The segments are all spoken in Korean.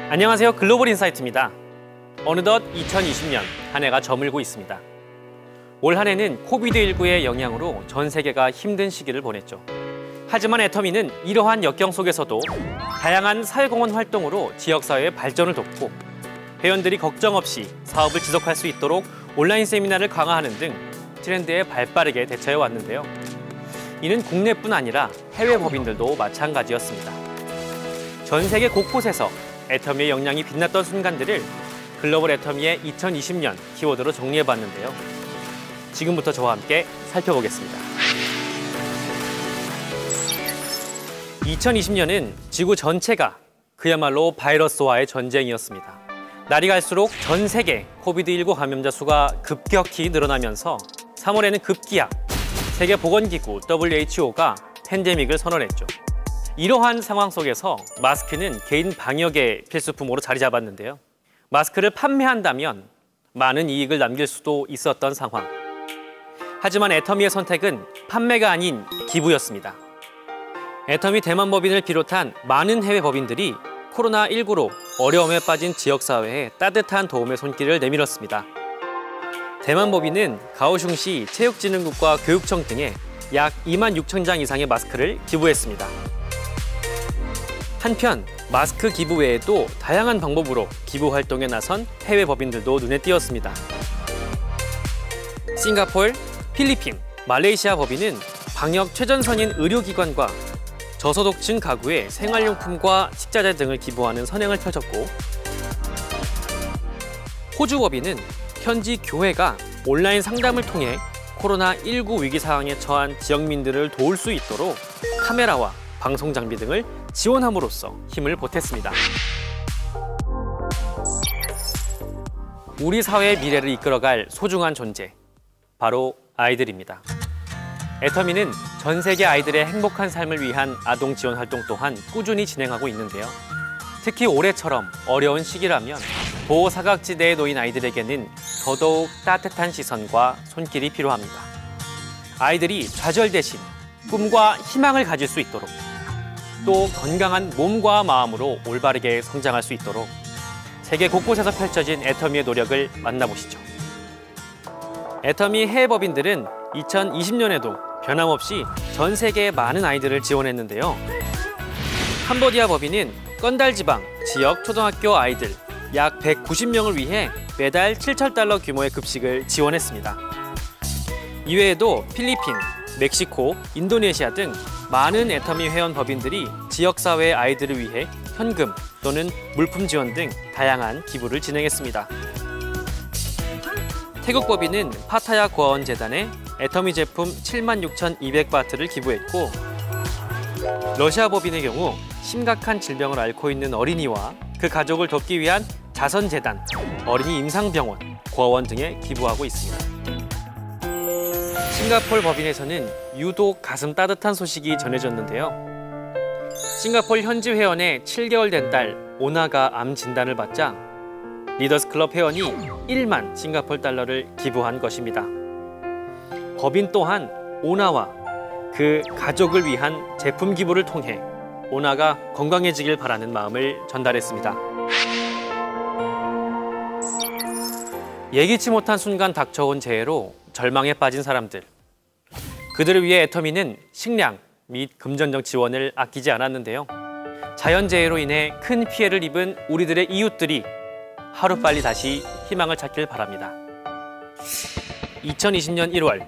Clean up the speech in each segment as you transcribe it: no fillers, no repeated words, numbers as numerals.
안녕하세요. 글로벌 인사이트입니다. 어느덧 2020년 한 해가 저물고 있습니다. 올 한 해는 코비드19의 영향으로 전 세계가 힘든 시기를 보냈죠. 하지만 애터미는 이러한 역경 속에서도 다양한 사회공헌 활동으로 지역사회의 발전을 돕고 회원들이 걱정 없이 사업을 지속할 수 있도록 온라인 세미나를 강화하는 등 트렌드에 발빠르게 대처해 왔는데요. 이는 국내뿐 아니라 해외 법인들도 마찬가지였습니다. 전 세계 곳곳에서 애터미의 역량이 빛났던 순간들을 글로벌 애터미의 2020년 키워드로 정리해봤는데요. 지금부터 저와 함께 살펴보겠습니다. 2020년은 지구 전체가 그야말로 바이러스와의 전쟁이었습니다. 날이 갈수록 전 세계 코비드19 감염자 수가 급격히 늘어나면서 3월에는 급기야 세계보건기구 WHO가 팬데믹을 선언했죠. 이러한 상황 속에서 마스크는 개인 방역의 필수품으로 자리 잡았는데요. 마스크를 판매한다면 많은 이익을 남길 수도 있었던 상황. 하지만 애터미의 선택은 판매가 아닌 기부였습니다. 애터미 대만 법인을 비롯한 많은 해외 법인들이 코로나19로 어려움에 빠진 지역사회에 따뜻한 도움의 손길을 내밀었습니다. 대만 법인은 가오슝시 체육진흥국과 교육청 등에 약 2만 6천 장 이상의 마스크를 기부했습니다. 한편 마스크 기부 외에도 다양한 방법으로 기부 활동에 나선 해외 법인들도 눈에 띄었습니다. 싱가포르, 필리핀, 말레이시아 법인은 방역 최전선인 의료기관과 저소득층 가구에 생활용품과 식자재 등을 기부하는 선행을 펼쳤고, 호주 법인은 현지 교회가 온라인 상담을 통해 코로나19 위기 상황에 처한 지역민들을 도울 수 있도록 카메라와 방송 장비 등을 지원함으로써 힘을 보탰습니다. 우리 사회의 미래를 이끌어갈 소중한 존재, 바로 아이들입니다. 애터미는 전 세계 아이들의 행복한 삶을 위한 아동 지원 활동 또한 꾸준히 진행하고 있는데요. 특히 올해처럼 어려운 시기라면 보호 사각지대에 놓인 아이들에게는 더더욱 따뜻한 시선과 손길이 필요합니다. 아이들이 좌절 대신 꿈과 희망을 가질 수 있도록, 또 건강한 몸과 마음으로 올바르게 성장할 수 있도록 세계 곳곳에서 펼쳐진 애터미의 노력을 만나보시죠. 애터미 해외 법인들은 2020년에도 변함없이 전 세계의 많은 아이들을 지원했는데요. 캄보디아 법인은 건달 지방 지역 초등학교 아이들 약 190명을 위해 매달 7,000달러 규모의 급식을 지원했습니다. 이외에도 필리핀, 멕시코, 인도네시아 등 많은 애터미 회원 법인들이 지역사회의 아이들을 위해 현금 또는 물품 지원 등 다양한 기부를 진행했습니다. 태국 법인은 파타야 고아원재단에 애터미 제품 76,200바트를 기부했고, 러시아 법인의 경우 심각한 질병을 앓고 있는 어린이와 그 가족을 돕기 위한 자선재단, 어린이 임상병원, 고아원 등에 기부하고 있습니다. 싱가포르 법인에서는 유독 가슴 따뜻한 소식이 전해졌는데요. 싱가포르 현지 회원의 7개월 된 딸 오나가 암 진단을 받자 리더스 클럽 회원이 1만 싱가포르 달러를 기부한 것입니다. 법인 또한 오나와 그 가족을 위한 제품 기부를 통해 오나가 건강해지길 바라는 마음을 전달했습니다. 예기치 못한 순간 닥쳐온 재해로 절망에 빠진 사람들. 그들을 위해 애터미는 식량 및 금전적 지원을 아끼지 않았는데요. 자연재해로 인해 큰 피해를 입은 우리들의 이웃들이 하루빨리 다시 희망을 찾길 바랍니다. 2020년 1월,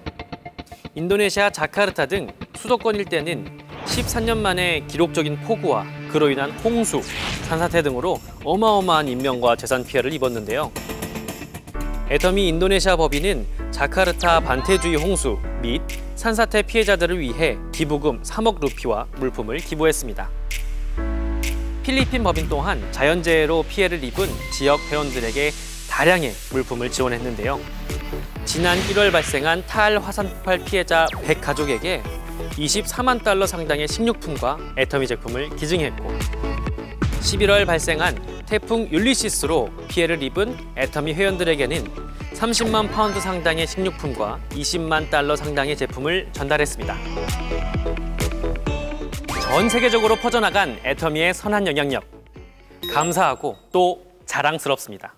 인도네시아 자카르타 등 수도권 일대는 13년 만에 기록적인 폭우와 그로 인한 홍수, 산사태 등으로 어마어마한 인명과 재산 피해를 입었는데요. 애터미 인도네시아 법인은 자카르타 반태주의 홍수 및 산사태 피해자들을 위해 기부금 3억 루피와 물품을 기부했습니다. 필리핀 법인 또한 자연재해로 피해를 입은 지역 회원들에게 다량의 물품을 지원했는데요. 지난 1월 발생한 타알 화산 폭발 피해자 100가족에게 24만 달러 상당의 식료품과 애터미 제품을 기증했고, 11월 발생한 태풍 율리시스로 피해를 입은 애터미 회원들에게는 30만 파운드 상당의 식료품과 20만 달러 상당의 제품을 전달했습니다. 전 세계적으로 퍼져나간 애터미의 선한 영향력. 감사하고 또 자랑스럽습니다.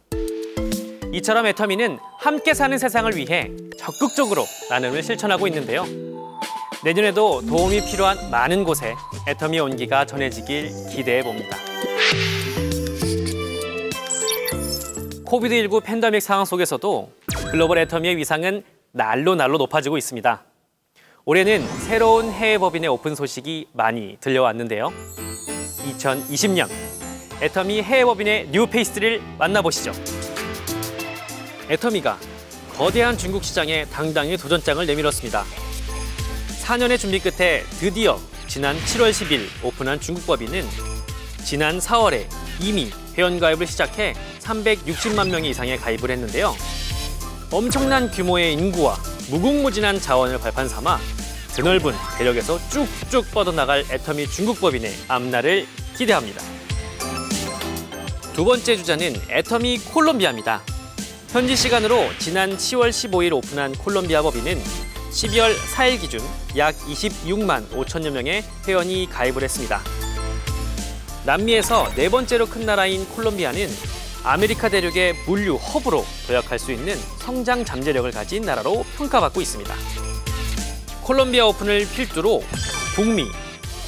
이처럼 애터미는 함께 사는 세상을 위해 적극적으로 나눔을 실천하고 있는데요. 내년에도 도움이 필요한 많은 곳에 애터미의 온기가 전해지길 기대해 봅니다. 코비드19 팬데믹 상황 속에서도 글로벌 애터미의 위상은 날로 높아지고 있습니다. 올해는 새로운 해외 법인의 오픈 소식이 많이 들려왔는데요. 2020년 애터미 해외 법인의 뉴페이스를 만나보시죠. 애터미가 거대한 중국 시장에 당당히 도전장을 내밀었습니다. 4년의 준비 끝에 드디어 지난 7월 10일 오픈한 중국 법인은 지난 4월에 이미 회원가입을 시작해 360만 명 이상의 가입을 했는데요. 엄청난 규모의 인구와 무궁무진한 자원을 발판 삼아 드넓은 대륙에서 쭉쭉 뻗어나갈 애터미 중국 법인의 앞날을 기대합니다. 두 번째 주자는 애터미 콜롬비아입니다. 현지 시간으로 지난 10월 15일 오픈한 콜롬비아 법인은 12월 4일 기준 약 26만 5천여 명의 회원이 가입을 했습니다. 남미에서 네 번째로 큰 나라인 콜롬비아는 아메리카 대륙의 물류 허브로 도약할 수 있는 성장 잠재력을 가진 나라로 평가받고 있습니다. 콜롬비아 오픈을 필두로 북미,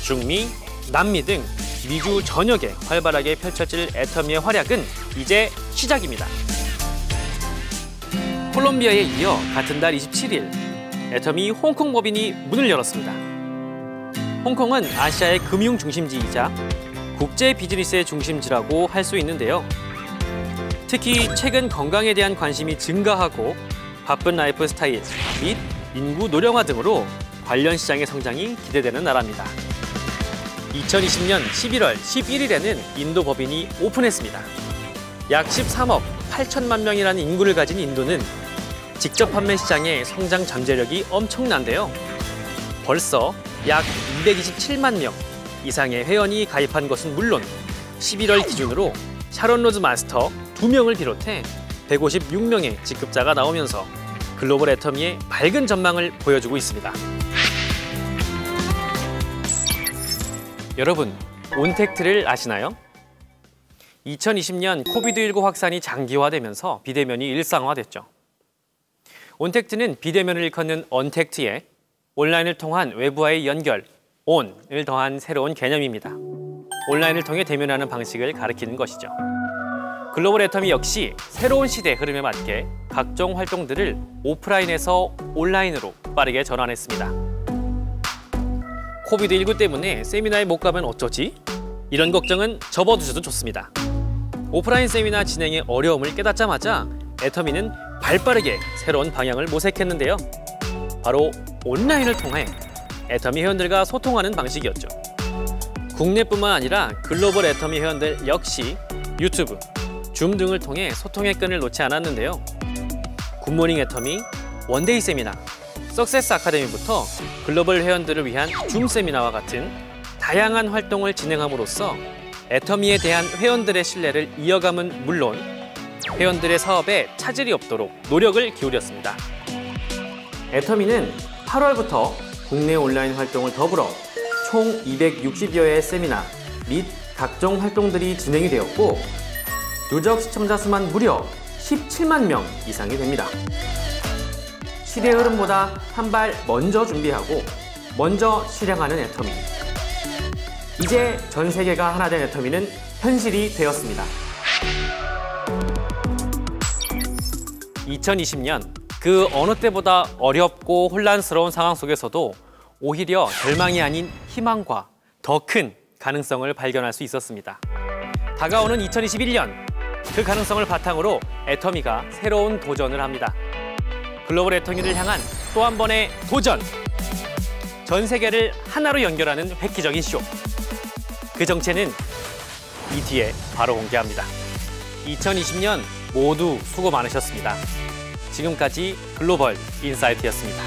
중미, 남미 등 미주 전역에 활발하게 펼쳐질 애터미의 활약은 이제 시작입니다. 콜롬비아에 이어 같은 달 27일 애터미 홍콩 법인이 문을 열었습니다. 홍콩은 아시아의 금융 중심지이자 국제 비즈니스의 중심지라고 할 수 있는데요. 특히 최근 건강에 대한 관심이 증가하고 바쁜 라이프 스타일 및 인구 노령화 등으로 관련 시장의 성장이 기대되는 나라입니다. 2020년 11월 11일에는 인도 법인이 오픈했습니다. 약 13억 8천만 명이라는 인구를 가진 인도는 직접 판매 시장의 성장 잠재력이 엄청난데요. 벌써 약 227만 명 이상의 회원이 가입한 것은 물론 11월 기준으로 샤론 로즈 마스터 2명을 비롯해 156명의 직급자가 나오면서 글로벌 애터미의 밝은 전망을 보여주고 있습니다. 여러분, 온택트를 아시나요? 2020년 코비드19 확산이 장기화되면서 비대면이 일상화됐죠. 온택트는 비대면을 일컫는 언택트에 온라인을 통한 외부와의 연결, 온을 더한 새로운 개념입니다. 온라인을 통해 대면하는 방식을 가리키는 것이죠. 글로벌 애터미 역시 새로운 시대 흐름에 맞게 각종 활동들을 오프라인에서 온라인으로 빠르게 전환했습니다. 코비드19 때문에 세미나에 못 가면 어쩌지? 이런 걱정은 접어두셔도 좋습니다. 오프라인 세미나 진행의 어려움을 깨닫자마자 애터미는 발빠르게 새로운 방향을 모색했는데요. 바로 온라인을 통해 애터미 회원들과 소통하는 방식이었죠. 국내뿐만 아니라 글로벌 애터미 회원들 역시 유튜브, 줌 등을 통해 소통의 끈을 놓지 않았는데요. 굿모닝 애터미, 원데이 세미나, 석세스 아카데미부터 글로벌 회원들을 위한 줌 세미나와 같은 다양한 활동을 진행함으로써 애터미에 대한 회원들의 신뢰를 이어감은 물론 회원들의 사업에 차질이 없도록 노력을 기울였습니다. 애터미는 8월부터 국내 온라인 활동을 더불어 총 260여의 세미나 및 각종 활동들이 진행이 되었고 누적 시청자 수만 무려 17만 명 이상이 됩니다. 시대 흐름보다 한 발 먼저 준비하고 먼저 실행하는 애터미. 이제 전 세계가 하나 된 애터미는 현실이 되었습니다. 2020년 그 어느 때보다 어렵고 혼란스러운 상황 속에서도 오히려 절망이 아닌 희망과 더 큰 가능성을 발견할 수 있었습니다. 다가오는 2021년 그 가능성을 바탕으로 애터미가 새로운 도전을 합니다. 글로벌 애터미를 향한 또 한 번의 도전! 전 세계를 하나로 연결하는 획기적인 쇼. 그 정체는 이 뒤에 바로 공개합니다. 2020년 모두 수고 많으셨습니다. 지금까지 글로벌 인사이트였습니다.